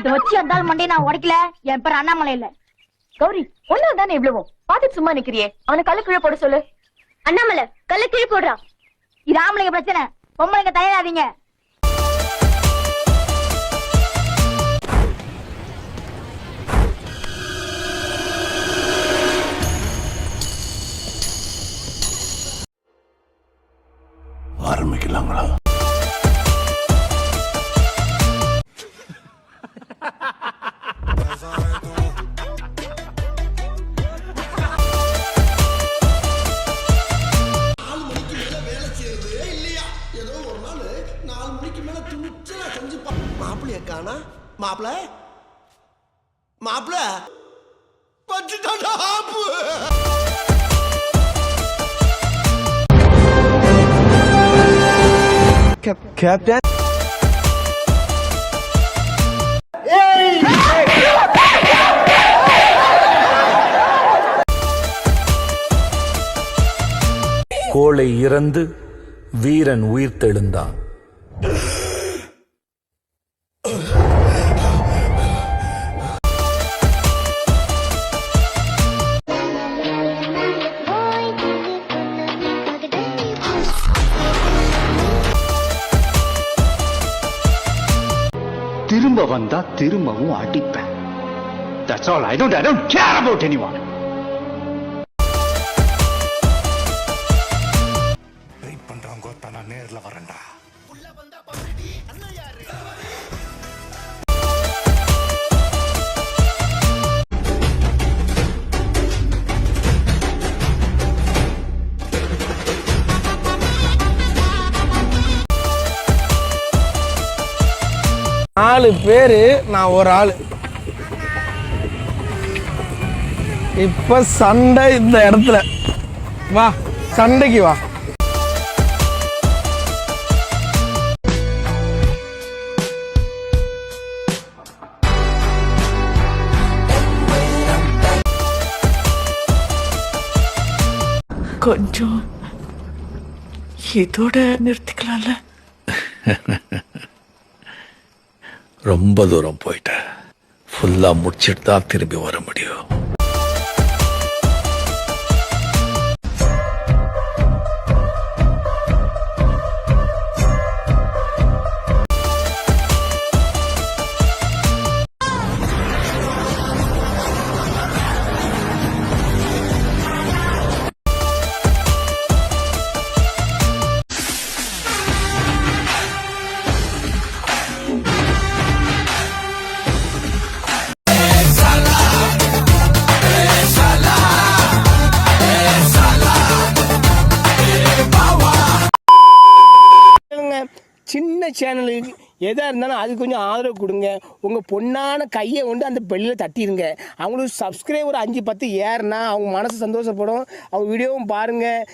இத வச்சு அந்த மண்டையை நான் உடைக்கல. என் பேர் அண்ணாமலை இல்ல. கௌரி, ஒண்ணு தானே இவ்வளவும் பாத்துட்டு சும்மா நிக்கிறியே, அவனை கல்லு கீழே போட சொல்லு. அண்ணாமலை கல்ல கீழே போடுறான். இது ஆம்பளைங்க பிரச்சனை, பொம்பளைங்க தயாராதீங்க. ஆரம்பிக்கலாங்களா? மாப்பிள்ளையக்கானா மாப்பிள்ள மாப்பிள்ள பச்சுட்டாடா ஆப்பு. Captain. கோளை இறந்து வீரன் உயிர்த்தெழுந்தான். திரும்ப வந்தா திரும்பவும் அடிப்பேன். That's all. I don't care about anyone. Wait பண்றவங்க நான் நேர்ல வரேன்டா. நாலு பேரு, நான் ஒரு ஆளு. இப்ப சண்டை இந்த இடத்துல. வா சண்டைக்கு வா. கொஞ்சம் இதோட நிறுத்திக்கலாம்ல? ரொம்ப தூரம் போயிட்டேன். ஃபுல்லா முடிச்சிட்டு தான் திரும்பி வர முடியும். சின்ன சேனலுக்கு எதாக இருந்தாலும் அது கொஞ்சம் ஆதரவு கொடுங்க. உங்கள் பொண்ணான கையை கொண்டு அந்த பெல்லில் தட்டிடுங்க. அவங்களுக்கு சப்ஸ்கிரைபர் 5-10 ஏறுனா அவங்க மனசு சந்தோஷப்படும். அவங்க வீடியோவும் பாருங்கள்.